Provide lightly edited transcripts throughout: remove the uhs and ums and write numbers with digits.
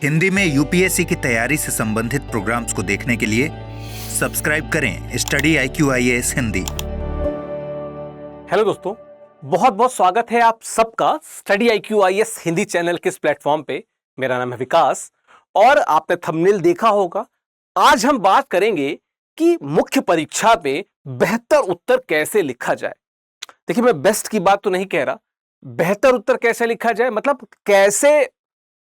हिंदी में यूपीएससी की तैयारी से संबंधित प्रोग्राम्स को देखने के लिए सब्सक्राइब करें study IQ IAS Hindi. Hello दोस्तों, बहुत बहुत स्वागत है आप सबका study IQ IAS Hindi channel के इस प्लेटफॉर्म पे। मेरा नाम है विकास और आपने थंबनेल देखा होगा। आज हम बात करेंगे कि मुख्य परीक्षा पे बेहतर उत्तर कैसे लिखा जाए। देखिए, मैं बेस्ट की बात तो नहीं कह रहा, बेहतर उत्तर कैसे लिखा जाए मतलब कैसे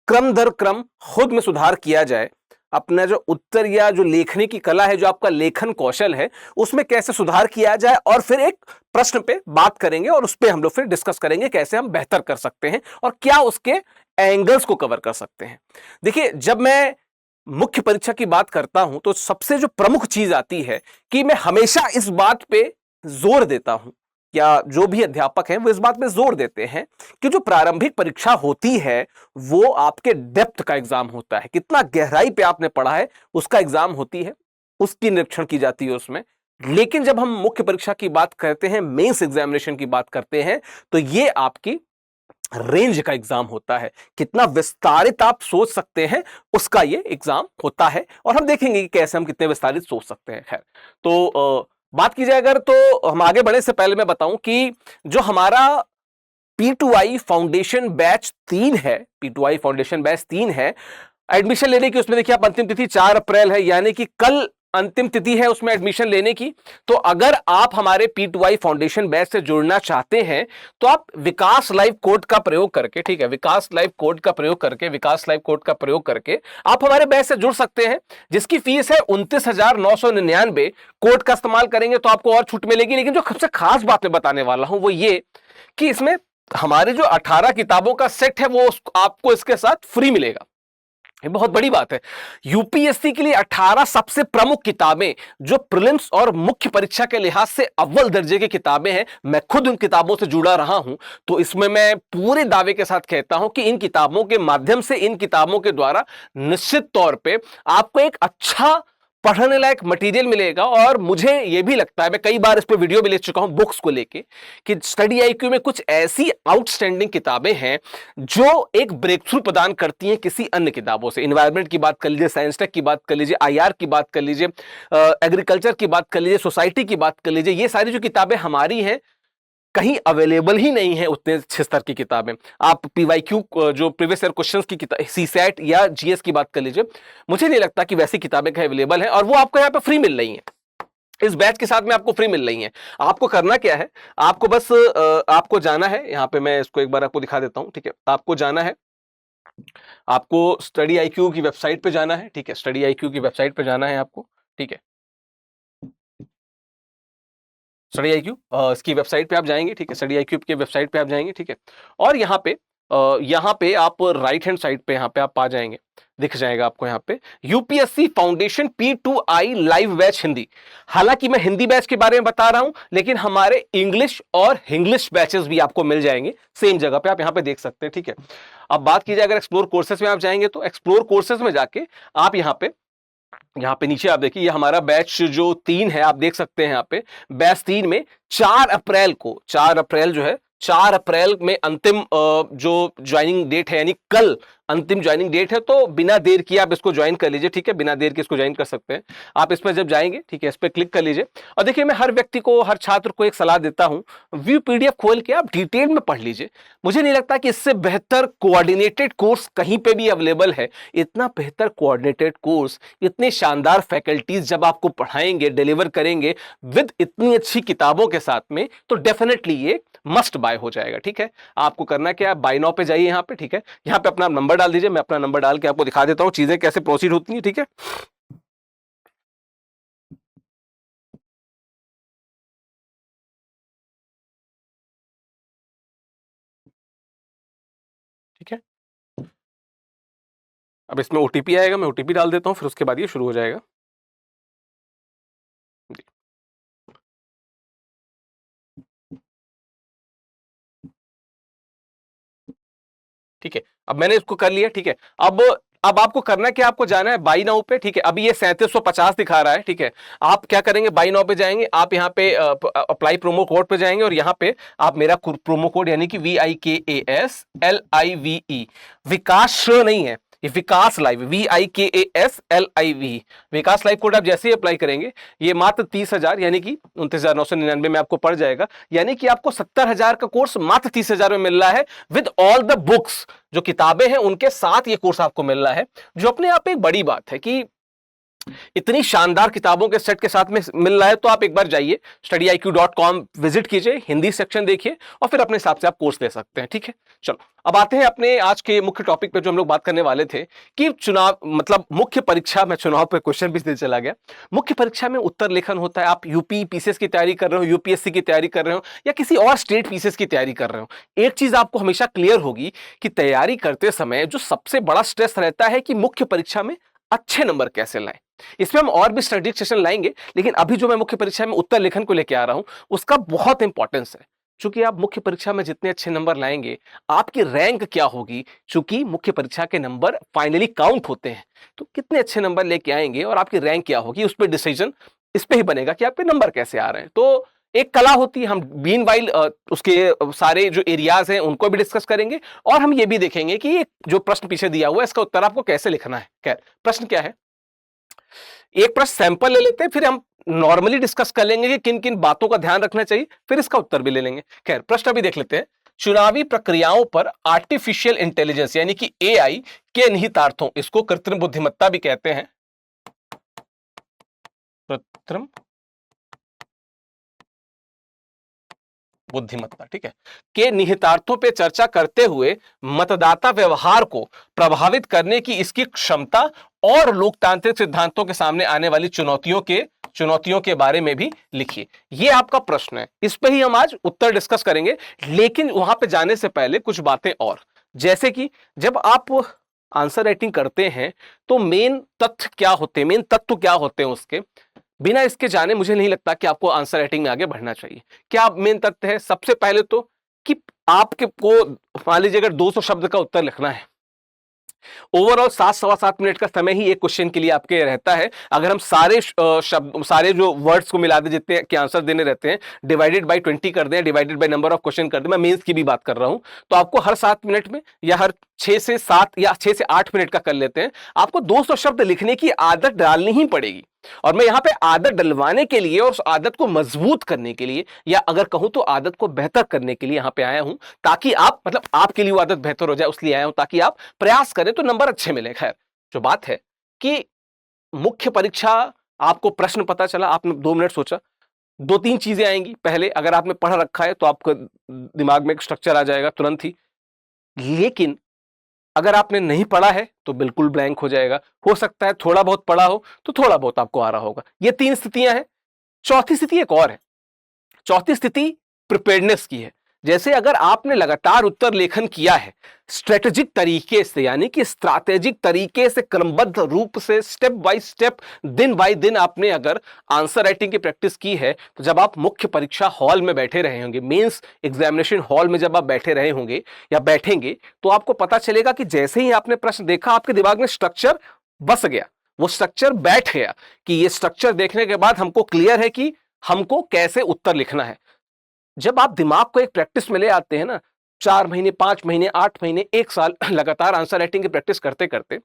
क्रम दर क्रम खुद में सुधार किया जाए। अपना जो उत्तर या जो लेखनी की कला है, जो आपका लेखन कौशल है, उसमें कैसे सुधार किया जाए और फिर एक प्रश्न पे बात करेंगे और उस पे हम लोग फिर डिस्कस करेंगे कैसे हम बेहतर कर सकते हैं और क्या उसके एंगल्स को कवर कर सकते हैं। देखिए, जब मैं मुख्य परीक्षा की बात करता हूं तो सबसे जो प्रमुख चीज आती है कि मैं हमेशा इस बात पे जोर देता हूं, या जो भी अध्यापक हैं वो इस बात पे जोर देते हैं कि जो प्रारंभिक परीक्षा होती है वो आपके डेप्थ का एग्जाम होता है। कितना गहराई पे आपने पढ़ा है उसका एग्जाम होती है, उसकी निरीक्षण की जाती है उसमें। लेकिन जब हम मुख्य परीक्षा की बात करते हैं, मेंस एग्जामिनेशन की बात करते हैं, तो ये आपकी रेंज का एग्जाम होता है। कितना विस्तारित आप सोच सकते हैं उसका ये एग्जाम होता है और हम देखेंगे कि कैसे हम कितने विस्तारित सोच सकते हैं। खैर, तो बात की जाए अगर, तो हम आगे बढ़ने से पहले मैं बताऊं कि जो हमारा P2I फाउंडेशन बैच 3 है, P2I फाउंडेशन बैच 3 है, एडमिशन लेने की उसमें देखिए आप अंतिम तिथि 4 अप्रैल है, यानी कि कल अंतिम तिथि है उसमें एडमिशन लेने की। तो अगर आप हमारे P2I फाउंडेशन बैच से जुड़ना चाहते हैं तो आप विकास लाइव कोड का प्रयोग करके, ठीक है, विकास लाइव कोड का प्रयोग करके, विकास लाइव कोड का प्रयोग करके आप हमारे बैच से जुड़ सकते हैं, जिसकी फीस है 29,999। कोड का इस्तेमाल करेंगे तो आपको और छूट मिलेगी। लेकिन जो सबसे खास बात मैं बताने वाला हूं वो ये कि इसमें हमारे जो 18 किताबों का सेट है वो आपको इसके साथ फ्री मिलेगा। ये बहुत बड़ी बात है। यूपीएससी के लिए 18 सबसे प्रमुख किताबें जो प्रीलिम्स और मुख्य परीक्षा के लिहाज से अव्वल दर्जे की किताबें हैं, मैं खुद उन किताबों से जुड़ा रहा हूं, तो इसमें मैं पूरे दावे के साथ कहता हूं कि इन किताबों के माध्यम से, इन किताबों के द्वारा निश्चित तौर पे आपको एक अच्छा पढ़ने लायक मटेरियल मिलेगा। और मुझे यह भी लगता है, मैं कई बार इस पे वीडियो भी ले चुका हूं बुक्स को लेके, कि स्टडी IQ में कुछ ऐसी आउटस्टैंडिंग किताबें हैं जो एक ब्रेक थ्रू प्रदान करती हैं किसी अन्य किताबों से। एनवायरनमेंट की बात कर लीजिए, साइंस टेक की बात कर लीजिए, IR की बात कर लीजिए, एग्रीकल्चर की बात कर लीजिए, सोसाइटी की बात कर लीजिए, ये सारी जो किताबें हमारी हैं कहीं अवेलेबल ही नहीं है उतने अच्छे स्तर की किताबें। आप PYQ जो प्रीवियस ईयर क्वेश्चंस की किताब, CSAT या GS की बात कर लीजिए, मुझे नहीं लगता कि वैसी किताबें कहीं अवेलेबल हैं और वो आपको यहाँ पे फ्री मिल रही हैं। इस बैच के साथ में आपको फ्री मिल रही है। आपको करना क्या है, आपको बस आपको जाना है, यहाँ पे मैं इसको एक बार आपको दिखा देता हूं, ठीक है। आपको जाना है, आपको स्टडी IQ की वेबसाइट पे जाना है, ठीक है, स्टडी IQ की वेबसाइट पे जाना है आपको, ठीक है। स्टडी IQ इसकी वेबसाइट पे आप जाएंगे, ठीक है, स्टडी IQ की वेबसाइट पे आप जाएंगे, ठीक है। और यहाँ पे आप राइट हैंड साइड पे यहाँ पे आप आ जाएंगे, दिख जाएगा आपको यहाँ पे UPSC foundation P2I live batch Hindi. हालांकि मैं हिंदी बैच के बारे में बता रहा हूं, लेकिन हमारे इंग्लिश और हिंग्लिश बैचेस भी आपको मिल जाएंगे सेम जगह पे, आप यहाँ पे देख सकते हैं, ठीक है। अब बात की जाए अगर एक्सप्लोर कोर्सेज में आप जाएंगे तो एक्सप्लोर कोर्सेज में जाके आप यहाँ पे नीचे आप देखिए, ये हमारा बैच जो 3 है, आप देख सकते हैं यहाँ पे बैच 3 में 4 अप्रैल को, 4 अप्रैल जो है, 4 अप्रैल में अंतिम जो ज्वाइनिंग डेट है, यानी कल अंतिम ज्वाइनिंग डेट है। तो बिना देर किए आप इसको ज्वाइन कर लीजिए, ठीक है, बिना देर के इसको ज्वाइन कर सकते हैं आप। इस पर जब जाएंगे, ठीक है, इस पर क्लिक कर लीजिए। और देखिए, मैं हर व्यक्ति को, हर छात्र को एक सलाह देता हूं, व्यू PDF खोल के आप डिटेल में पढ़ लीजिए। मुझे नहीं लगता कि इससे बेहतर कोऑर्डिनेटेड कोर्स कहीं पे भी अवेलेबल है। इतना बेहतर कोऑर्डिनेटेड कोर्स, इतने शानदार फैकल्टीज जब आपको पढ़ाएंगे, डिलीवर करेंगे विद इतनी अच्छी किताबों के साथ में, तो डेफिनेटली ये मस्ट बाय हो जाएगा, ठीक है। आपको करना क्या है, बाय नाउ पे जाइए यहाँ पे, ठीक है। यहाँ पे अपना नंबर डाल दीजिए, मैं अपना नंबर डाल के आपको दिखा देता हूं चीजें कैसे प्रोसीड होती हैं, ठीक है। ठीक है, अब इसमें OTP आएगा, मैं OTP डाल देता हूं, फिर उसके बाद ये शुरू हो जाएगा। ठीक है, अब मैंने इसको कर लिया, ठीक है। अब आपको करना क्या, आपको जाना है बाई नाउ पे, ठीक है। अभी ये 3750 दिखा रहा है, ठीक है। आप क्या करेंगे, बाई नाउ पे जाएंगे, आप यहाँ पे अप्लाई प्रोमो कोड पे जाएंगे और यहाँ पे आप मेरा प्रोमो कोड यानी कि VIKASLIVE, विकास नहीं है, ये विकास लाइव, VIKASLIV, विकास लाइव कोड आप जैसे ही अप्लाई करेंगे ये मात्र 30,000 यानी कि 29,999 में आपको पड़ जाएगा। यानी कि आपको 70,000 का कोर्स मात्र 30,000 में मिल रहा है विद ऑल द बुक्स। जो किताबें हैं उनके साथ ये कोर्स आपको मिल रहा है, जो अपने आप एक बड़ी बात है कि इतनी शानदार किताबों के सेट के साथ में मिल रहा है। तो आप एक बार जाइए studiiq.com विजिट कीजिए, हिंदी सेक्शन देखिए और फिर अपने हिसाब से आप कोर्स ले सकते हैं। ठीक है, चलो अब आते हैं अपने आज के मुख्य टॉपिक पे जो हम लोग बात करने वाले थे कि चुनाव मतलब मुख्य परीक्षा में, चुनाव पे क्वेश्चन भी दे चला गया। मुख्य परीक्षा में उत्तर लेखन होता है। आप यूपी पीसीएस की तैयारी कर रहे हो, यूपीएससी की तैयारी कर रहे हो या किसी और स्टेट पीसीएस की तैयारी कर रहे हो, एक चीज आपको हमेशा क्लियर होगी कि तैयारी करते समय जो सबसे बड़ा स्ट्रेस रहता है कि मुख्य परीक्षा में अच्छे नंबर कैसे लाएं। इसमें हम और भी स्टडी सेशन लाएंगे, लेकिन अभी जो मैं मुख्य परीक्षा में उत्तर लेखन को लेकर आ रहा हूं उसका बहुत इंपॉर्टेंस है। क्योंकि आप मुख्य परीक्षा में जितने अच्छे नंबर लाएंगे आपकी रैंक क्या होगी, क्योंकि मुख्य परीक्षा के नंबर फाइनली काउंट होते हैं। तो कितने अच्छे नंबर लेके आएंगे और आपकी रैंक क्या होगी, उस पर डिसीजन इस पे ही बनेगा कि आपके नंबर कैसे आ रहे हैं। तो एक कला होती है, हम मीनवाइल उसके सारे जो एरियाज हैं उनको भी डिस्कस करेंगे और हम ये भी देखेंगे कि जो प्रश्न पीछे दिया हुआ है इसका उत्तर आपको कैसे लिखना है। खैर, प्रश्न क्या है, एक प्रश्न सैंपल ले लेते हैं, फिर हम नॉर्मली डिस्कस कर लेंगे कि किन किन बातों का ध्यान रखना चाहिए, फिर इसका उत्तर भी ले लेंगे। खैर, प्रश्न अभी देख लेते हैं। चुनावी प्रक्रियाओं पर आर्टिफिशियल इंटेलिजेंस यानी कि AI के निहितार्थों, इसको कृत्रिम बुद्धिमत्ता भी कहते हैं, कृत्रिम बुद्धिमत्ता, ठीक है, के निहितार्थों पे चर्चा करते हुए मतदाता व्यवहार को प्रभावित करने की इसकी क्षमता और लोकतांत्रिक सिद्धांतों के सामने आने वाली चुनौतियों के बारे में भी लिखिए। ये आपका प्रश्न है, इस पे ही हम आज उत्तर डिस्कस करेंगे। लेकिन वहां पे जाने से पहले कुछ बातें और, जैसे कि जब आप आंसर राइटिंग करते हैं तो मेन तथ्य क्या होते हैं, मेन तत्व क्या होते हैं, उसके बिना इसके जाने मुझे नहीं लगता कि आपको आंसर राइटिंग में आगे बढ़ना चाहिए। क्या मेन तथ्य है? सबसे पहले तो कि आपके को मान लीजिए अगर 200 शब्द का उत्तर लिखना है, ओवरऑल 7-7.25 मिनट का समय ही एक क्वेश्चन के लिए आपके रहता है। अगर हम सारे शब्द, सारे जो वर्ड्स को मिला दे जितने के आंसर देने रहते हैं, डिवाइडेड बाय 20 कर दें, divided by number of question कर दें, मैं मेंस की भी बात कर रहा हूं, तो आपको हर 7 मिनट में या हर 6 से 7 या 6 से 8 मिनट का कर लेते हैं, आपको 200 शब्द लिखने की आदत डालनी ही पड़ेगी। और मैं यहां पे आदत डलवाने के लिए और उस आदत को मजबूत करने के लिए, या अगर कहूं तो आदत को बेहतर करने के लिए यहां पे आया हूं, ताकि आप मतलब आपके लिए वो आदत बेहतर हो जाए, उसलिए आया हूं ताकि आप प्रयास करें तो नंबर अच्छे मिले। खैर, जो बात है कि मुख्य परीक्षा, आपको प्रश्न पता चला, आपने 2 मिनट सोचा, 2-3 चीजें आएंगी। पहले, अगर आपने पढ़ रखा है तो आपको दिमाग में एक स्ट्रक्चर आ जाएगा तुरंत ही, लेकिन अगर आपने नहीं पढ़ा है तो बिल्कुल ब्लैंक हो जाएगा। हो सकता है थोड़ा बहुत पढ़ा हो तो थोड़ा बहुत आपको आ रहा होगा। ये 3 स्थितियां हैं। चौथी स्थिति एक और है। चौथी स्थिति प्रिपेयर्डनेस की है। जैसे अगर आपने लगातार उत्तर लेखन किया है स्ट्रेटेजिक तरीके से, यानी कि स्ट्रैटेजिक तरीके से, क्रमबद्ध रूप से, स्टेप बाय स्टेप, दिन बाय दिन आपने अगर आंसर राइटिंग की प्रैक्टिस की है, तो जब आप मुख्य परीक्षा हॉल में बैठे रहे होंगे, मेंस एग्जामिनेशन हॉल में जब आप बैठे रहे होंगे या बैठेंगे, तो आपको पता चलेगा कि जैसे ही आपने प्रश्न देखा आपके दिमाग में स्ट्रक्चर बस गया, वो स्ट्रक्चर बैठ गया कि ये स्ट्रक्चर देखने के बाद हमको क्लियर है कि हमको कैसे उत्तर लिखना है। जब आप दिमाग को एक प्रैक्टिस में ले आते हैं ना, 4 महीने, 5 महीने, 8 महीने, 1 साल लगातार आंसर राइटिंग की प्रैक्टिस करते करते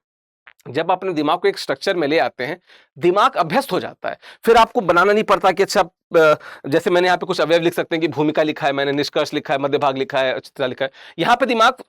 जब अपने दिमाग को एक स्ट्रक्चर में ले आते हैं, दिमाग अभ्यस्त हो जाता है। फिर आपको बनाना नहीं पड़ता कि अच्छा, जैसे मैंने यहाँ पे कुछ अवयव लिख सकते हैं कि भूमिका लिखा है, मैंने निष्कर्ष लिखा है, मध्य भाग लिखा है, चित्रा लिखा है। यहाँ पे दिमाग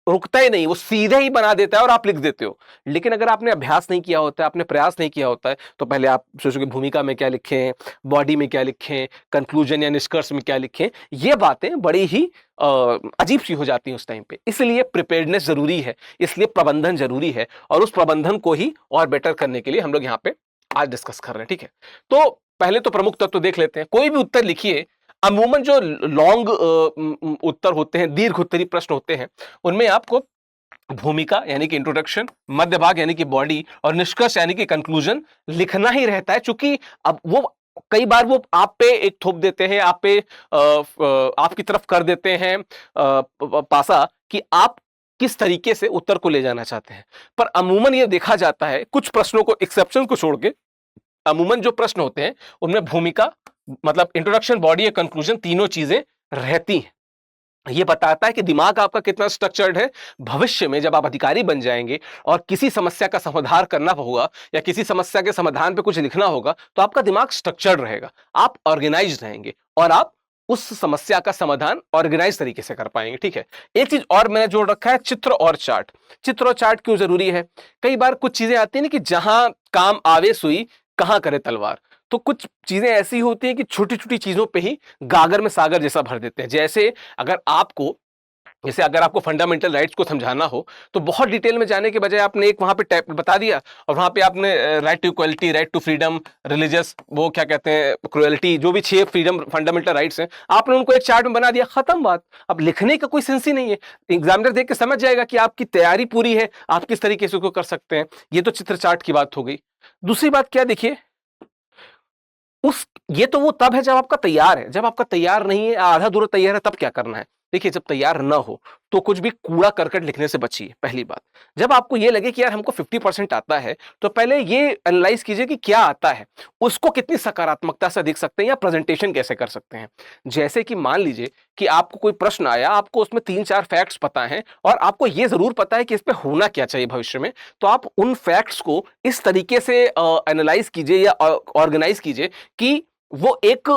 रुकता ही नहीं, वो सीधे ही बना देता है और आप लिख देते हो। लेकिन अगर आपने अभ्यास नहीं किया होता है, आपने प्रयास नहीं किया होता है, तो पहले आप सोचोगे भूमिका में क्या लिखें, बॉडी में क्या लिखें, कंक्लूजन या निष्कर्ष में क्या लिखें। ये बातें बड़ी ही अजीब सी हो जाती हैं उस टाइम पे। इसलिए प्रिपेयर्डनेस जरूरी है, इसलिए प्रबंधन जरूरी है, और उस प्रबंधन को ही और बेटर करने के लिए हम लोग यहाँ पे आज डिस्कस कर रहे हैं। ठीक है, तो पहले तो प्रमुख तत्व देख लेते हैं। कोई भी उत्तर लिखिए, अमूमन जो लॉन्ग उत्तर होते हैं, दीर्घ उत्तरीय प्रश्न होते हैं, उनमें आपको भूमिका यानी कि इंट्रोडक्शन, मध्य भाग यानी कि बॉडी, और निष्कर्ष यानी कि कंक्लूजन लिखना ही रहता है। चूंकि अब वो कई बार वो आप पे एक थोप देते हैं, आप पे आपकी तरफ कर देते हैं पासा कि आप किस तरीके से उत्तर को ले जाना चाहते हैं। पर अमूमन ये देखा जाता है, कुछ प्रश्नों को, एक्सेप्शन को छोड़ के, अमूमन जो प्रश्न होते हैं उनमें भूमिका मतलब इंट्रोडक्शन, बॉडी या कंक्लूजन, तीनों चीजें रहती हैं। ये बताता है कि दिमाग आपका कितना स्ट्रक्चर्ड है। भविष्य में जब आप अधिकारी बन जाएंगे और किसी समस्या का समाधान करना होगा या किसी समस्या के समाधान पे कुछ लिखना होगा, तो आपका दिमाग स्ट्रक्चर्ड रहेगा, आप ऑर्गेनाइज्ड रहेंगे और आप उस समस्या का समाधान ऑर्गेनाइज तरीके से कर पाएंगे। ठीक है, एक चीज और मैंने जोड़ रखा है, चित्र और चार्ट। चित्र और चार्ट क्यों जरूरी है? कई बार कुछ चीजें आती है ना कि जहां काम आवे सुई कहां करे तलवार। तो कुछ चीजें ऐसी होती हैं कि छोटी छोटी चीजों पे ही गागर में सागर जैसा भर देते हैं। जैसे अगर आपको फंडामेंटल राइट्स को समझाना हो तो बहुत डिटेल में जाने के बजाय आपने एक वहां पे टैप बता दिया और वहां पे आपने right to equality, right to freedom, religious, वो क्या कहते हैं, क्रुएल्टी, जो भी 6 फ्रीडम फंडामेंटल राइट्स हैं, आपने उनको एक चार्ट में बना दिया, खत्म बात। अब लिखने का कोई सेंस ही नहीं है। एग्जामिनर देख के समझ जाएगा कि आपकी तैयारी पूरी है, आप किस तरीके से उसको कर सकते हैं। ये तो चित्र चार्ट की बात हो गई। दूसरी बात क्या, देखिए, ये तो वो तब है जब आपका तैयार है। जब आपका तैयार नहीं है, आधा अधूरा तैयार है, तब क्या करना है? देखिए, जब तैयार ना हो तो कुछ भी कूड़ा करकट लिखने से बचिए, पहली बात। जब आपको ये लगे कि यार हमको 50% आता है, तो पहले ये एनालाइज कीजिए कि क्या आता है, उसको कितनी सकारात्मकता से देख सकते हैं या प्रेजेंटेशन कैसे कर सकते हैं। जैसे कि मान लीजिए कि आपको कोई प्रश्न आया, आपको उसमें 3-4 फैक्ट्स पता हैं और आपको ये जरूर पता है कि इस पे होना क्या चाहिए भविष्य में, तो आप उन फैक्ट्स को इस तरीके से एनालाइज कीजिए या ऑर्गेनाइज कीजिए कि वो एक,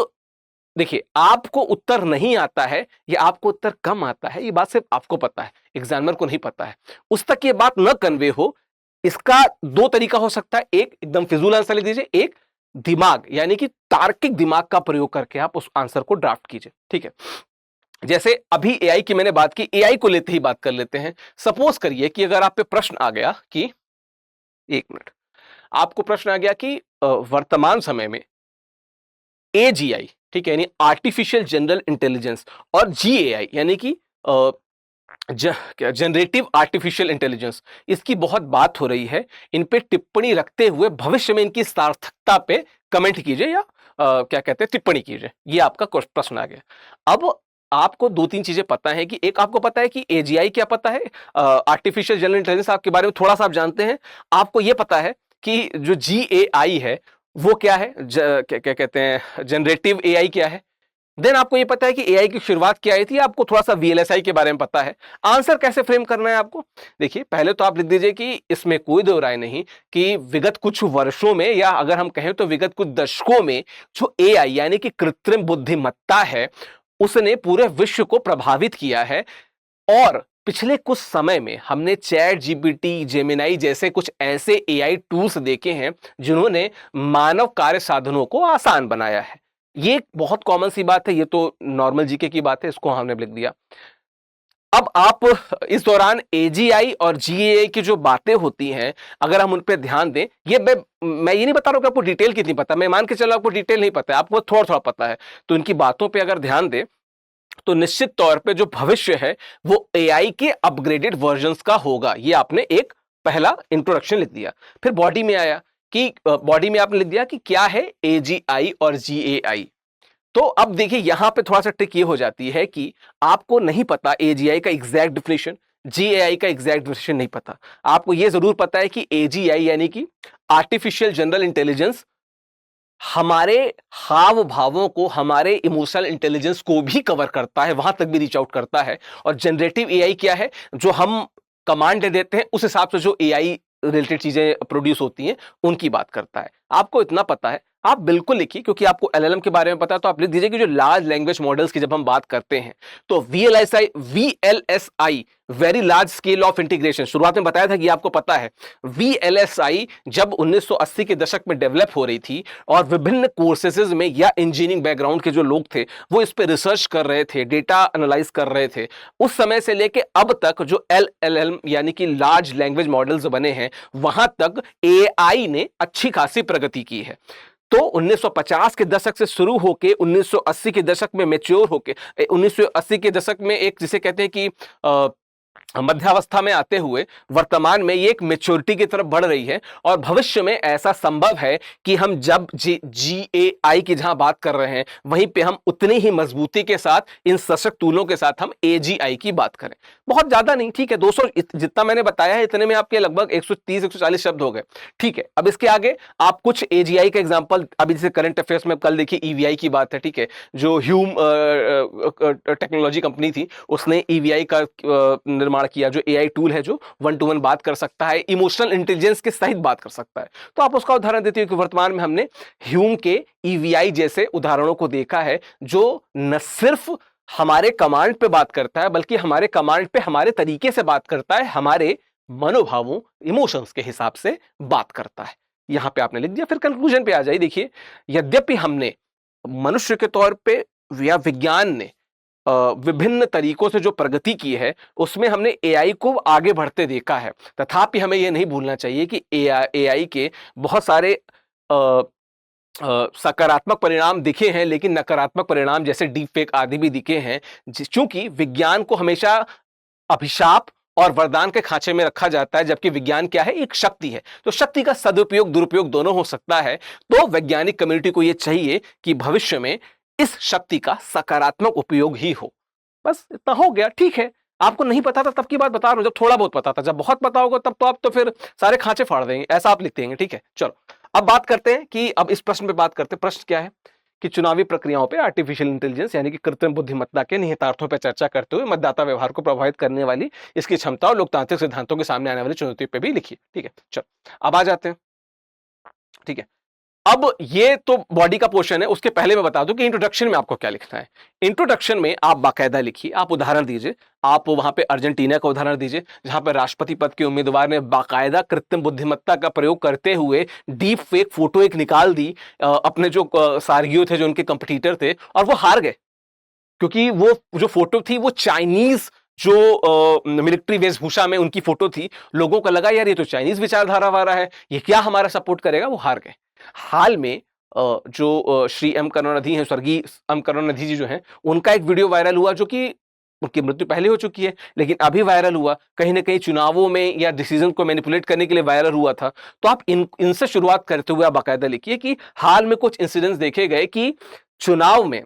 देखिए, आपको उत्तर नहीं आता है या आपको उत्तर कम आता है, ये बात सिर्फ आपको पता है, एग्जामिनर को नहीं पता है। उस तक ये बात न कन्वे हो, इसका 2 तरीका हो सकता है। एक, एकदम फिजूल आंसर लिख दीजिए। एक, दिमाग यानी कि तार्किक दिमाग का प्रयोग करके आप उस आंसर को ड्राफ्ट कीजिए। ठीक है, जैसे अभी एआई की मैंने बात की, एआई को लेते ही बात कर लेते हैं। सपोज करिए कि अगर आप पे प्रश्न आ गया कि, 1 मिनट, आपको प्रश्न आ गया कि वर्तमान समय में एजीआई, ठीक है, यानी आर्टिफिशियल जनरल इंटेलिजेंस, और जीएआई यानी कि जनरेटिव आर्टिफिशियल इंटेलिजेंस, इसकी बहुत बात हो रही है। इन पे टिप्पणी रखते हुए भविष्य में इनकी सार्थकता पे कमेंट कीजिए या क्या कहते हैं, टिप्पणी कीजिए। ये आपका प्रश्न आ गया। अब आपको 2-3 चीजें पता है कि, एक, आपको पता है कि एजीआई क्या पता है, आर्टिफिशियल जनरल इंटेलिजेंस आपके बारे में थोड़ा सा आप जानते हैं। आपको ये पता है कि जो जीएआई है वो क्या है, क्या कहते हैं, जनरेटिव एआई क्या है। देन आपको ये पता है कि एआई की शुरुआत क्या आई थी, आपको थोड़ा सा वीएलएसआई के बारे में पता है। आंसर कैसे फ्रेम करना है आपको, देखिए, पहले तो आप लिख दीजिए कि इसमें कोई दो राय नहीं कि विगत कुछ वर्षों में, या अगर हम कहें तो विगत कुछ दशकों में, जो एआई यानी कि कृत्रिम बुद्धिमत्ता है, उसने पूरे विश्व को प्रभावित किया है। और पिछले कुछ समय में हमने चैट जीपीटी, जेमिनाई जैसे कुछ ऐसे एआई टूल्स देखे हैं जिन्होंने मानव कार्य साधनों को आसान बनाया है। ये बहुत कॉमन सी बात है, ये तो नॉर्मल जीके की बात है, इसको हमने लिख दिया। अब आप इस दौरान एजीआई और जीएआई की जो बातें होती हैं, अगर हम उन पर ध्यान दें, ये मैं ये नहीं बता रहा हूं कि आपको डिटेल कितनी पता है, मैं मान के चलो आपको डिटेल नहीं पता है, आपको थोड़ा थोड़ा पता है, तो इनकी बातों पे अगर ध्यान दें तो निश्चित तौर पे जो भविष्य है वो एआई के अपग्रेडेड वर्जन्स का होगा। ये आपने एक पहला इंट्रोडक्शन लिख दिया। फिर बॉडी में आया कि बॉडी में आपने लिख दिया कि क्या है एजीआई और जीएआई। तो अब देखिए, यहां पे थोड़ा सा ट्रिक ये हो जाती है कि आपको नहीं पता एजीआई का एग्जैक्ट डिफिनेशन, जीएआई का एग्जैक्ट डिफिनेशन नहीं पता। आपको यह जरूर पता है कि एजीआई यानी कि आर्टिफिशियल जनरल इंटेलिजेंस हमारे हाव भावों को, हमारे इमोशनल इंटेलिजेंस को भी कवर करता है, वहां तक भी रीच आउट करता है। और जनरेटिव एआई क्या है, जो हम कमांड दे देते हैं उस हिसाब से जो एआई रिलेटेड चीजें प्रोड्यूस होती हैं उनकी बात करता है। आपको इतना पता है, आप बिल्कुल लिखिए, क्योंकि आपको एलएलएम के बारे में पता है, तो आप लिख दीजिए कि जो लार्ज लैंग्वेज मॉडल्स की जब हम बात करते हैं तो VLSI very large scale of integration, शुरुआत में बताया था कि आपको पता है वीएलएसआई जब 1980 के दशक में डेवलप हो रही थी और विभिन्न कोर्सेज में या इंजीनियरिंग बैकग्राउंड के जो लोग थे वो इस पे रिसर्च कर रहे थे, डेटा एनालाइज कर रहे थे, उस समय से लेके अब तक जो एलएलएम यानी कि लार्ज लैंग्वेज मॉडल्स बने हैं, वहां तक एआई ने अच्छी खासी प्रगति की है। तो 1950 के दशक से शुरू होके 1980 के दशक में मैच्योर होके 1980 के दशक में एक जिसे कहते हैं कि मध्यावस्था में आते हुए वर्तमान में ये एक मेच्योरिटी की तरफ बढ़ रही है और भविष्य में ऐसा संभव है कि हम जब GAI की जहां बात कर रहे हैं वहीं पे हम उतनी ही मजबूती के साथ इन सशक्त टूलों के साथ हम AGI की बात करें। बहुत ज्यादा नहीं, ठीक है 200 जितना मैंने बताया है इतने में आपके लगभग 130-140 शब्द हो गए। ठीक है, अब इसके आगे आप कुछ AGI का एग्जाम्पल, अभी जैसे करंट अफेयर्स में कल देखिए EVI की बात है, ठीक है, जो ह्यूम टेक्नोलॉजी कंपनी थी उसने EVI का निर्माण किया, जो AI टूल है जो 1 to 1 बात कर सकता है, इमोशनल इंटेलिजेंस के सहित बात कर सकता है। तो आप उसका उदाहरण देते हो कि वर्तमान में हमने ह्यूम के EVI जैसे उदाहरणों को देखा है जो न सिर्फ हमारे कमांड पे बात करता है बल्कि हमारे कमांड पे हमारे तरीके से बात करता है, हमारे मनोभावों इमोशंस के हिसाब से बात करता है। यहां पे आपने लिख दिया। फिर कंक्लूजन पे आ जाइए। देखिए, यद्यपि हमने मनुष्य के तौर पे या विज्ञान ने विभिन्न तरीकों से जो प्रगति की है उसमें हमने AI को आगे बढ़ते देखा है, तथापि हमें यह नहीं भूलना चाहिए कि AI के बहुत सारे सकारात्मक परिणाम दिखे हैं, लेकिन नकारात्मक परिणाम जैसे डीप फेक आदि भी दिखे हैं। चूंकि विज्ञान को हमेशा अभिशाप और वरदान के खांचे में रखा जाता है, जबकि विज्ञान क्या है, एक शक्ति है। तो शक्ति का सदुपयोग दुरुपयोग दोनों हो सकता है। तो वैज्ञानिक कम्युनिटी को यह चाहिए कि भविष्य में इस शक्ति का सकारात्मक उपयोग ही हो। बस इतना हो गया। ठीक है, आपको नहीं पता था तब की बात बता रहा हूं, जब थोड़ा बहुत पता था। जब बहुत पता होगा तब तो आप तो फिर सारे खांचे फाड़ देंगे, ऐसा आप लिखते हैं। ठीक है, चलो अब बात करते हैं कि अब इस प्रश्न पे बात करते हैं। प्रश्न क्या है कि चुनावी प्रक्रियाओं पे आर्टिफिशियल इंटेलिजेंस यानी कि कृत्रिम बुद्धिमत्ता के निहितार्थों पर चर्चा करते हुए मतदाता व्यवहार को प्रभावित करने वाली इसकी क्षमता और लोकतांत्रिक सिद्धांतों के सामने आने वाली चुनौतियों पे भी लिखिए। ठीक है, चलो अब आ जाते हैं। ठीक है, अब ये तो बॉडी का पोर्शन है, उसके पहले मैं बता दूं कि इंट्रोडक्शन में आपको क्या लिखना है। इंट्रोडक्शन में आप बाकायदा लिखिए, आप उदाहरण दीजिए। आप वहां पे अर्जेंटीना का उदाहरण दीजिए जहां पर राष्ट्रपति पद के उम्मीदवार ने बाकायदा कृत्रिम बुद्धिमत्ता का प्रयोग करते हुए डीप फेक फोटो एक निकाल दी, अपने जो सारगियों थे, जो उनके कंपटीटर थे, और वो हार गए क्योंकि वो जो फोटो थी वो चाइनीज जो मिलिट्री वेशभूषा में उनकी फोटो थी। लोगों को लगा यार ये तो चाइनीज विचारधारा वाला है, ये क्या हमारा सपोर्ट करेगा, वो हार गए। हाल में जो श्री एम करुणानिधि हैं, स्वर्गीय एम करुणानिधि जी जो हैं, उनका एक वीडियो वायरल हुआ जो कि उनकी मृत्यु पहले हो चुकी है लेकिन अभी वायरल हुआ, कहीं ना कहीं चुनावों में या डिसीजन को मैनिपुलेट करने के लिए वायरल हुआ था। तो आप इनसे शुरुआत करते हुए आप बाकायदा लिखिए कि हाल में कुछ इंसिडेंट्स देखे गए कि चुनाव में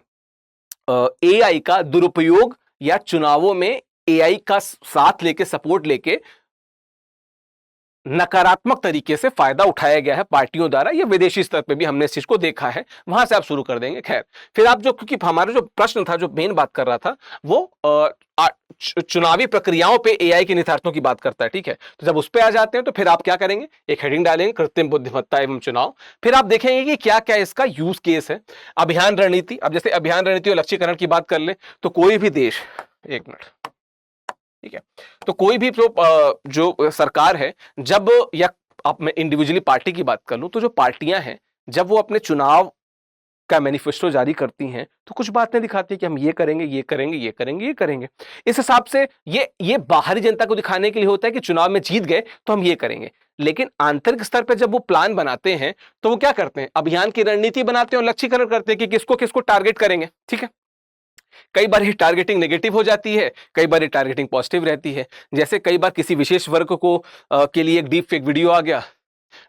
AI का दुरुपयोग या चुनावों में AI का साथ लेके, सपोर्ट लेके नकारात्मक तरीके से फायदा उठाया गया है पार्टियों द्वारा। या विदेशी स्तर पे भी हमने इस चीज को देखा है। वहां से आप शुरू कर देंगे। खैर, फिर आप जो, क्योंकि हमारा जो प्रश्न था, जो मेन बात कर रहा था, वो चुनावी प्रक्रियाओं पे AI के निहितार्थों की बात करता है। ठीक है, तो जब उस पे आ जाते हैं तो फिर आप क्या करेंगे, एक हेडिंग डालेंगे, कृत्रिम बुद्धिमत्ता एवं चुनाव। फिर आप देखेंगे कि क्या क्या इसका यूज केस है। अभियान रणनीति, अब जैसे अभियान रणनीति और लक्ष्यीकरण की बात कर ले तो कोई भी देश, एक मिनट, ठीक है, तो कोई भी जो सरकार है, जब, या अब मैं इंडिविजुअली पार्टी की बात कर लूं, तो जो पार्टियां हैं जब वो अपने चुनाव का मैनिफेस्टो जारी करती हैं तो कुछ बातें दिखाती है कि हम ये करेंगे, ये करेंगे, ये करेंगे, ये करेंगे। इस हिसाब से ये बाहरी जनता को दिखाने के लिए होता है कि चुनाव में जीत गए तो हम ये करेंगे। लेकिन आंतरिक स्तर पर जब वो प्लान बनाते हैं तो वो क्या करते हैं, अभियान की रणनीति बनाते हैं और लक्ष्यीकरण करते हैं कि किसको किसको टारगेट करेंगे। ठीक है, कई बार ये टारगेटिंग नेगेटिव हो जाती है, कई बार ये टारगेटिंग पॉजिटिव रहती है। जैसे कई बार किसी विशेष वर्ग को के लिए एक डीप फेक वीडियो आ गया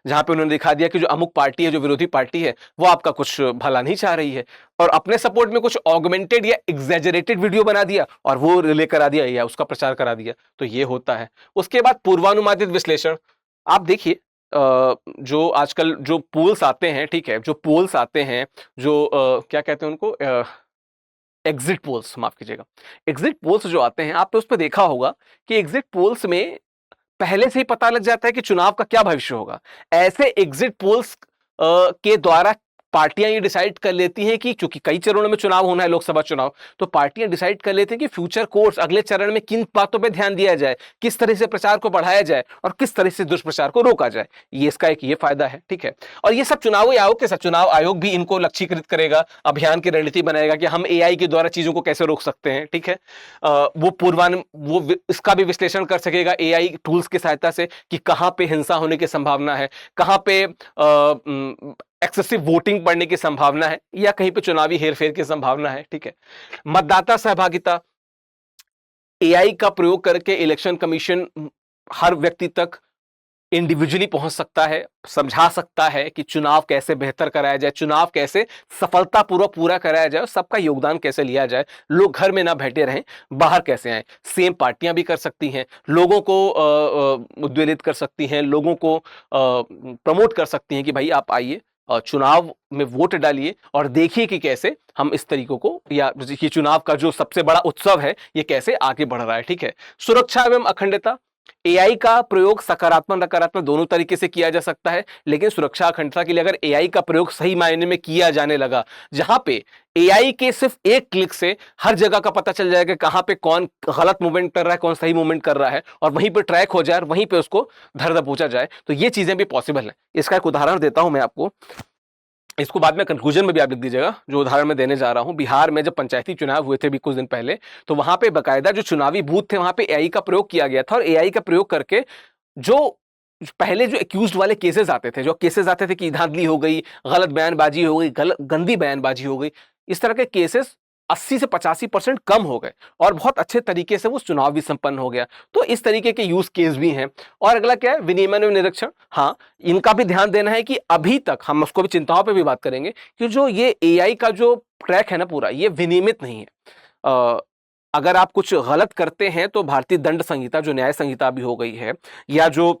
जहां पे उन्होंने दिखा दिया कि जो अमुक पार्टी है, जो विरोधी पार्टी है, वो आपका कुछ भला नहीं चाह रही है, और अपने सपोर्ट में कुछ ऑगमेंटेड या एग्जैजरेटेड वीडियो बना दिया और वो रिले करा दिया या उसका प्रचार करा दिया। तो ये होता है। उसके बाद पूर्वानुमानित विश्लेषण। आप देखिए, जो आजकल जो पोल्स आते हैं, ठीक है, जो पोल्स आते हैं, जो क्या कहते हैं उनको, एग्जिट पोल्स, माफ कीजिएगा, एग्जिट पोल्स जो आते हैं, आपने उस पर देखा होगा कि एग्जिट पोल्स में पहले से ही पता लग जाता है कि चुनाव का क्या भविष्य होगा। ऐसे एग्जिट पोल्स के द्वारा पार्टियां ये डिसाइड कर लेती हैं कि चूंकि कई चरणों में चुनाव होना है, लोकसभा चुनाव, तो पार्टियां डिसाइड कर लेती हैं कि फ्यूचर कोर्स, अगले चरण में किन बातों पे ध्यान दिया जाए, किस तरह से प्रचार को बढ़ाया जाए और किस तरह से दुष्प्रचार को रोका जाए। ये इसका एक ये फायदा है। ठीक है, और ये सब चुनाव आयोग के साथ, चुनाव आयोग भी इनको लक्ष्यीकृत करेगा, अभियान की रणनीति बनाएगा कि हम AI के द्वारा चीजों को कैसे रोक सकते हैं। ठीक है, वो इसका भी विश्लेषण कर सकेगा AI टूल्स की सहायता से कि कहां पे हिंसा होने की संभावना है, कहां पे एक्सेसिव वोटिंग पड़ने की संभावना है, या कहीं पे चुनावी हेरफेर की संभावना है। ठीक है, मतदाता सहभागिता, एआई का प्रयोग करके इलेक्शन कमीशन हर व्यक्ति तक इंडिविजुअली पहुंच सकता है, समझा सकता है कि चुनाव कैसे बेहतर कराया जाए, चुनाव कैसे सफलतापूर्वक पूरा कराया जाए, सबका योगदान कैसे लिया जाए, लोग घर में ना बैठे रहें, बाहर कैसे आए। सेम पार्टियां भी कर सकती हैं, लोगों को उद्वेलित कर सकती हैं, लोगों को प्रमोट कर सकती हैं कि भाई आप आइए, चुनाव में वोट डालिए और देखिए कि कैसे हम इस तरीकों को, या ये चुनाव का जो सबसे बड़ा उत्सव है ये कैसे आगे बढ़ रहा है। ठीक है, सुरक्षा एवं अखंडता, एआई का प्रयोग सकारात्मक नकारात्मक दोनों तरीके से किया जा सकता है, लेकिन सुरक्षा अखंडता के लिए अगर एआई का प्रयोग सही मायने में किया जाने लगा, जहां पे एआई के सिर्फ एक क्लिक से हर जगह का पता चल जाएगा कहां पे कौन गलत मूवमेंट कर रहा है, कौन सही मूवमेंट कर रहा है, और वहीं पे ट्रैक हो जाए और वहीं पे उसको धर दबोचा जाए, तो ये चीजें भी पॉसिबल है। इसका एक उदाहरण देता हूं मैं आपको, इसको बाद में कंक्लूजन में भी आप लिख दीजिएगा, जो उदाहरण मैं देने जा रहा हूं। बिहार में जब पंचायती चुनाव हुए थे भी कुछ दिन पहले, तो वहां पे बकायदा जो चुनावी बूथ थे वहां पे एआई का प्रयोग किया गया था, और एआई का प्रयोग करके जो पहले जो एक्यूज्ड वाले केसेस आते थे, जो केसेस आते थे कि धांधली हो गई, गलत बयानबाजी हो गई, गलत गंदी बयानबाजी हो गई, इस तरह के केसेस 80 से 85% कम हो गए और बहुत अच्छे तरीके से वो चुनाव भी संपन्न हो गया। तो इस तरीके के यूज केस भी हैं। और अगला क्या है, विनियमन एवं निरीक्षण। हाँ, इनका भी ध्यान देना है कि अभी तक हम उसको भी चिंताओं पे भी बात करेंगे कि जो ये एआई का जो ट्रैक है ना पूरा, ये विनियमित नहीं है। अगर आप कुछ गलत करते हैं तो भारतीय दंड संहिता, जो न्याय संहिता भी हो गई है, या जो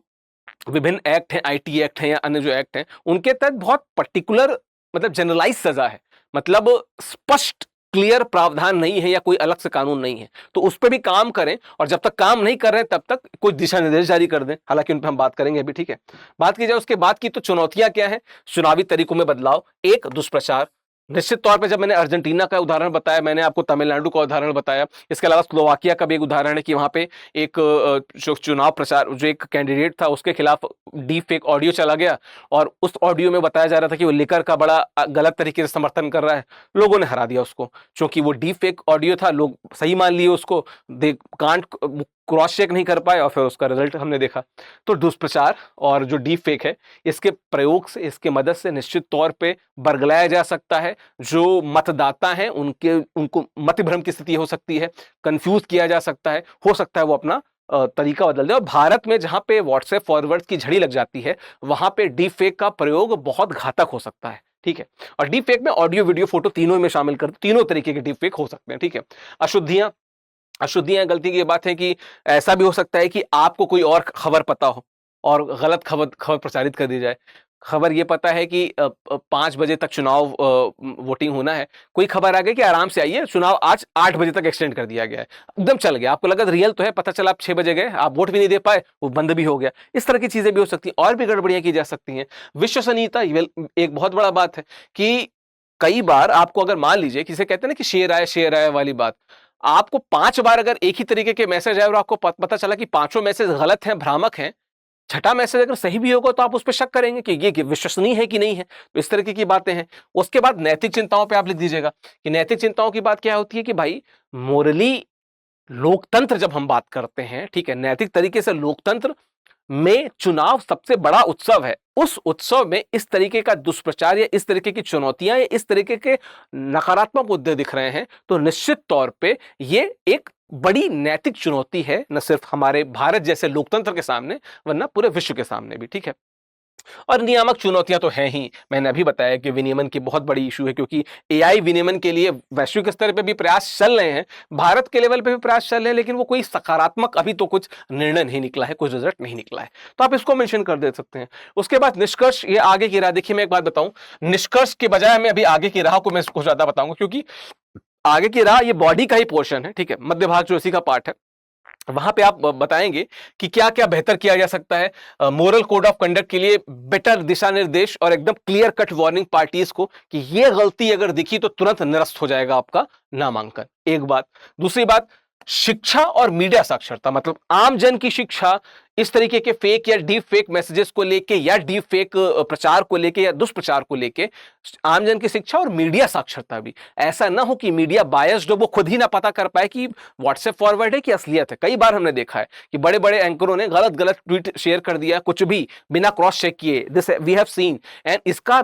विभिन्न एक्ट हैं, आईटी एक्ट हैं या अन्य जो एक्ट हैं, उनके तहत बहुत पर्टिकुलर मतलब जनरलाइज सजा है, मतलब स्पष्ट क्लियर प्रावधान नहीं है या कोई अलग से कानून नहीं है। तो उस पर भी काम करें, और जब तक काम नहीं कर रहे हैं तब तक कोई दिशा निर्देश जारी कर दें, हालांकि उन पर हम बात करेंगे अभी। ठीक है, बात की जाए उसके बाद की, तो चुनौतियां क्या है, चुनावी तरीकों में बदलाव, एक दुष्प्रचार। निश्चित तौर पे जब मैंने अर्जेंटीना का उदाहरण बताया, मैंने आपको तमिलनाडु का उदाहरण बताया, इसके अलावा स्लोवाकिया का भी एक उदाहरण है कि वहां पे एक जो चुनाव प्रचार, जो एक कैंडिडेट था उसके खिलाफ डीप फेक ऑडियो चला गया, और उस ऑडियो में बताया जा रहा था कि वो लिकर का बड़ा गलत तरीके से समर्थन कर रहा है। लोगों ने हरा दिया उसको, क्योंकि वो डीप फेक ऑडियो था, लोग सही मान लिए उसको, दे कांट क्रॉस चेक नहीं कर पाए, और फिर उसका रिजल्ट हमने देखा। तो दुष्प्रचार और जो डीप फेक है, इसके प्रयोग से, इसके मदद से निश्चित तौर पे बरगलाया जा सकता है। जो मतदाता हैं उनको मतभ्रम की स्थिति हो सकती है, कंफ्यूज किया जा सकता है, हो सकता है वो अपना तरीका बदल दे। और भारत में जहां पे व्हाट्सएप फॉरवर्ड की झड़ी लग जाती है, वहां पे डीप फेक का प्रयोग बहुत घातक हो सकता है। ठीक है, और डीप फेक में ऑडियो वीडियो फोटो तीनों में शामिल कर, तीनों तरीके के डीप फेक हो सकते हैं। ठीक है, अशुद्धियां गलती की ये बात है कि ऐसा भी हो सकता है कि आपको कोई और खबर पता हो और गलत खबर प्रचारित कर दी जाए। खबर ये पता है कि 5 बजे तक चुनाव वोटिंग होना है, कोई खबर आ गई कि आराम से आइए, चुनाव आज 8 बजे तक एक्सटेंड कर दिया गया है, एकदम चल गया, आपको लगा रियल तो है, पता चला आप 6 बजे गए, आप वोट भी नहीं दे पाए, वो बंद भी हो गया। इस तरह की चीजें भी हो सकती हैं, और भी गड़बड़ियां की जा सकती हैं। विश्वसनीयता ये एक बहुत बड़ा बात है कि कई बार आपको, अगर मान लीजिए किसे कहते हैं ना कि शेर आए वाली बात, आपको 5 बार अगर एक ही तरीके के मैसेज आए और आपको पता चला कि पांचों मैसेज गलत हैं, भ्रामक हैं, छठा मैसेज अगर सही भी होगा तो आप उस पर शक करेंगे कि ये विश्वसनीय है कि नहीं है। तो इस तरीके की बातें हैं। उसके बाद नैतिक चिंताओं पे आप लिख दीजिएगा कि नैतिक चिंताओं की बात क्या होती है कि भाई मोरली लोकतंत्र जब हम बात करते हैं, ठीक है, नैतिक तरीके से लोकतंत्र में चुनाव सबसे बड़ा उत्सव है। उस उत्सव में इस तरीके का दुष्प्रचार या इस तरीके की चुनौतियां या इस तरीके के नकारात्मक मुद्दे दिख रहे हैं, तो निश्चित तौर पे ये एक बड़ी नैतिक चुनौती है, न सिर्फ हमारे भारत जैसे लोकतंत्र के सामने, वरना पूरे विश्व के सामने भी। ठीक है, और नियामक चुनौतियां तो हैं ही। मैंने अभी बताया कि विनियमन की बहुत बड़ी इशू है, क्योंकि एआई विनियमन के लिए वैश्विक स्तर पे भी प्रयास चल रहे हैं, भारत के लेवल पे भी प्रयास चल रहे हैं, लेकिन वो कोई सकारात्मक अभी तो कुछ निर्णय नहीं निकला है, कुछ रिजल्ट नहीं निकला है। तो आप इसको मेंशन कर दे सकते हैं। उसके बाद निष्कर्ष, ये आगे की राह। देखिए, मैं एक बात बताऊं, निष्कर्ष के बजाय मैं अभी आगे की राह को मैं इसको ज्यादा बताऊंगा, क्योंकि आगे की राह ये बॉडी का ही पोर्शन है। ठीक है, मध्य भाग जो इसी का पार्ट है, वहां पे आप बताएंगे कि क्या क्या बेहतर किया जा सकता है, मोरल कोड ऑफ कंडक्ट के लिए बेटर दिशा निर्देश और एकदम क्लियर कट वार्निंग पार्टीज को कि ये गलती अगर दिखी तो तुरंत निरस्त हो जाएगा आपका नामांकन। एक बात। दूसरी बात, शिक्षा और मीडिया साक्षरता, मतलब आम जन की शिक्षा इस तरीके के फेक या डीप फेक मैसेजेस को लेके या डीप फेक प्रचार को लेके या दुष्प्रचार को लेके आमजन की शिक्षा और मीडिया साक्षरता भी। ऐसा ना हो कि मीडिया बायस्ड हो, वो खुद ही ना पता कर पाए कि व्हाट्सएप फॉरवर्ड है कि असलियत है। कई बार हमने देखा है कि बड़े बड़े एंकरों ने गलत गलत ट्वीट शेयर कर दिया, कुछ भी बिना क्रॉस चेक किए। This we have seen, and इसका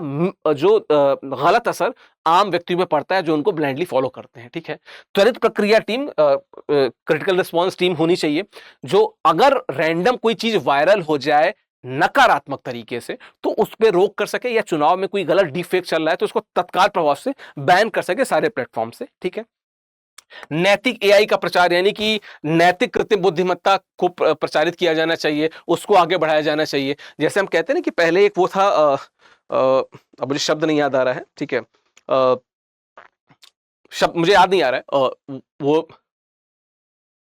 जो गलत असर आम व्यक्तियों में पड़ता है जो उनको ब्लाइंडली फॉलो करते हैं। ठीक है, त्वरित प्रक्रिया टीम, क्रिटिकल रिस्पॉन्स टीम होनी चाहिए, जो अगर रैंडम कोई चीज वायरल हो जाए नकारात्मक तरीके से तो उस पर रोक कर सके, या चुनाव में कोई गलत डीफेक चल रहा है तो उसको तत्काल प्रभाव से बैन कर सके सारे प्लेटफॉर्म से। ठीक है, नैतिक एआई का प्रचार, यानी कि नैतिक कृत्रिम बुद्धिमत्ता को प्रचारित किया जाना चाहिए, उसको आगे बढ़ाया जाना चाहिए। जैसे हम कहते हैं ना कि पहले एक वो था, अब मुझे शब्द नहीं याद आ रहा है। ठीक है, शब्द मुझे याद नहीं आ रहा है, वो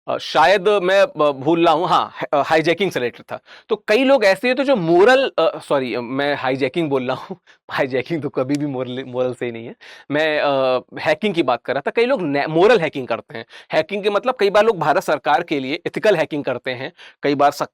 शायद मैं भूल रहा हूं, हाँ, हाईजैकिंग से रिलेटेड था। तो कई लोग ऐसे होते जो मोरल, सॉरी मैं हाईजैकिंग बोल रहा हूं, हाईजैकिंग तो कभी भी मोरल से ही नहीं है, मैं हैकिंग की बात कर रहा था। कई लोग मोरल हैकिंग करते हैं। हैकिंग के मतलब कई बार लोग भारत सरकार के लिए एथिकल हैकिंग करते हैं, कई बार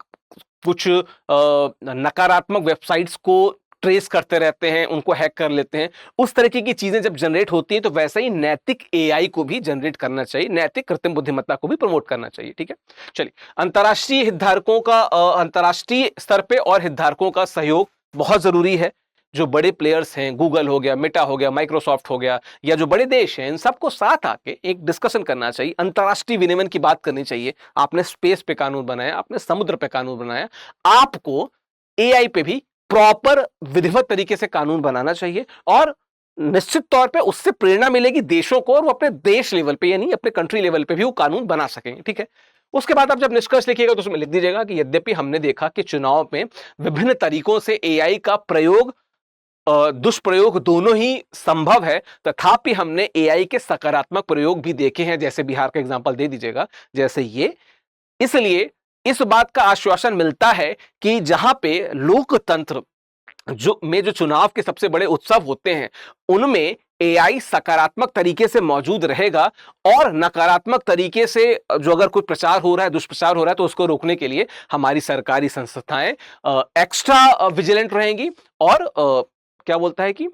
कुछ नकारात्मक वेबसाइट्स को ट्रेस करते रहते हैं, उनको हैक कर लेते हैं। उस तरीके की चीजें जब जनरेट होती हैं तो वैसे ही नैतिक एआई को भी जनरेट करना चाहिए, नैतिक कृत्रिम बुद्धिमत्ता को भी प्रमोट करना चाहिए। ठीक है, चलिए, अंतर्राष्ट्रीय हितधारकों का, अंतर्राष्ट्रीय स्तर पे और हितधारकों का सहयोग बहुत जरूरी है। जो बड़े प्लेयर्स हैं, गूगल हो गया, मेटा हो गया, माइक्रोसॉफ्ट हो गया, या जो बड़े देश हैं, इन सबको साथ आके एक डिस्कशन करना चाहिए, अंतर्राष्ट्रीय विनियमन की बात करनी चाहिए। आपने स्पेस पे कानून बनाया, आपने समुद्र पे कानून बनाया, आपको एआई पे भी प्रॉपर विधिवत तरीके से कानून बनाना चाहिए, और निश्चित तौर पे उससे प्रेरणा मिलेगी देशों को, और वो अपने देश लेवल पे यानी अपने कंट्री लेवल पे भी वो कानून बना सकेंगे। ठीक है, उसके बाद आप जब निष्कर्ष लिखिएगा तो उसमें लिख दीजिएगा कि यद्यपि हमने देखा कि चुनाव में विभिन्न तरीकों से एआई का प्रयोग, दुष्प्रयोग दोनों ही संभव है, तथापि हमने एआई के सकारात्मक प्रयोग भी देखे हैं, जैसे बिहार का एग्जांपल दे दीजिएगा जैसे ये। इसलिए इस बात का आश्वासन मिलता है कि जहां पे लोकतंत्र जो चुनाव के सबसे बड़े उत्सव होते हैं उनमें एआई सकारात्मक तरीके से मौजूद रहेगा, और नकारात्मक तरीके से जो अगर कोई प्रचार हो रहा है, दुष्प्रचार हो रहा है, तो उसको रोकने के लिए हमारी सरकारी संस्थाएं एक्स्ट्रा विजिलेंट रहेंगी, और क्या बोलता है कि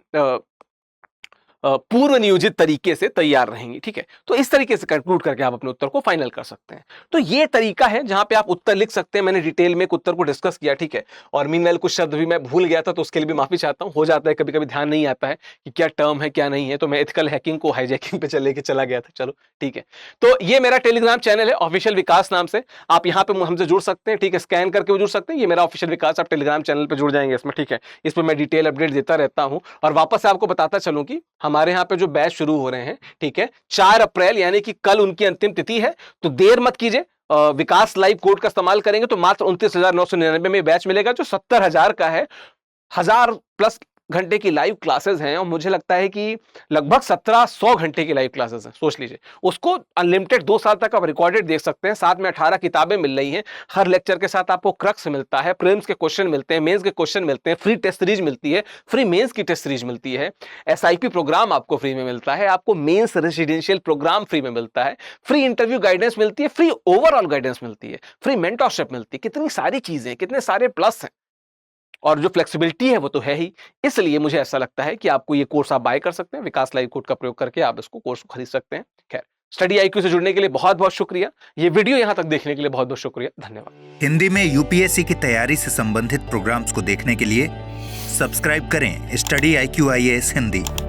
पूर्व नियोजित तरीके से तैयार रहेंगी। ठीक है, तो इस तरीके से कंक्लूड करके आप अपने उत्तर को फाइनल कर सकते हैं। तो ये तरीका है जहां पे आप उत्तर लिख सकते हैं। मैंने डिटेल में एक उत्तर को डिस्कस किया। ठीक है, और मीनवाइल कुछ शब्द भी मैं भूल गया था, तो उसके लिए भी माफी चाहता हूं। हो जाता है कभी कभी, ध्यान नहीं आता है कि क्या टर्म है क्या नहीं है, तो मैं एथिकल हैकिंग को हाईजैकिंग पे लेके चला गया था। चलो ठीक है, तो ये मेरा टेलीग्राम चैनल है ऑफिशियल विकास नाम से, आप यहाँ पे हमसे जुड़ सकते हैं। ठीक है, स्कैन करके वो जुड़ सकते हैं। ये मेरा ऑफिशियल विकास, आप टेलीग्राम चैनल पर जुड़ जाएंगे इसमें। ठीक है, इस पर मैं डिटेल अपडेट देता रहता हूँ, और वापस से आपको बताता चलूं कि हमारे यहाँ पे जो बैच शुरू हो रहे हैं, ठीक है, 4 अप्रैल यानी कि कल उनकी अंतिम तिथि है, तो देर मत कीजिए। विकास लाइव कोड का इस्तेमाल करेंगे तो मात्र 29,999 में बैच मिलेगा, जो 70,000 का है। 1000+ घंटे की लाइव क्लासेस हैं, और मुझे लगता है कि लगभग 1700 घंटे की लाइव क्लासेस हैं। सोच लीजिए, उसको अनलिमिटेड 2 साल तक आप रिकॉर्डेड देख सकते हैं। साथ में 18 किताबें मिल रही हैं। हर लेक्चर के साथ आपको क्रक्स मिलता है, प्रीलिम्स के क्वेश्चन मिलते हैं, मेंस के क्वेश्चन मिलते हैं, फ्री टेस्ट सीरीज मिलती है, फ्री मेंस की टेस्ट सीरीज मिलती है, एसआईपी प्रोग्राम आपको फ्री में मिलता है, आपको मेंस रेसिडेंशियल प्रोग्राम फ्री में मिलता है, फ्री इंटरव्यू गाइडेंस मिलती है, फ्री ओवरऑल गाइडेंस मिलती है, फ्री मेंटरशिप मिलती है। कितनी सारी चीजें, कितने सारे प्लस हैं, और जो फ्लेक्सिबिलिटी है वो तो है ही। इसलिए मुझे ऐसा लगता है कि आपको ये कोर्स आप बाय कर सकते हैं। विकास लाइव कोड का प्रयोग करके आप इसको कोर्स को खरीद सकते हैं। खैर, स्टडी आईक्यू से जुड़ने के लिए बहुत बहुत शुक्रिया। ये वीडियो यहां तक देखने के लिए बहुत बहुत शुक्रिया, धन्यवाद। हिंदी में यूपीएससी की तैयारी से संबंधित प्रोग्राम्स को देखने के लिए सब्सक्राइब करें स्टडी IQ IAS हिंदी।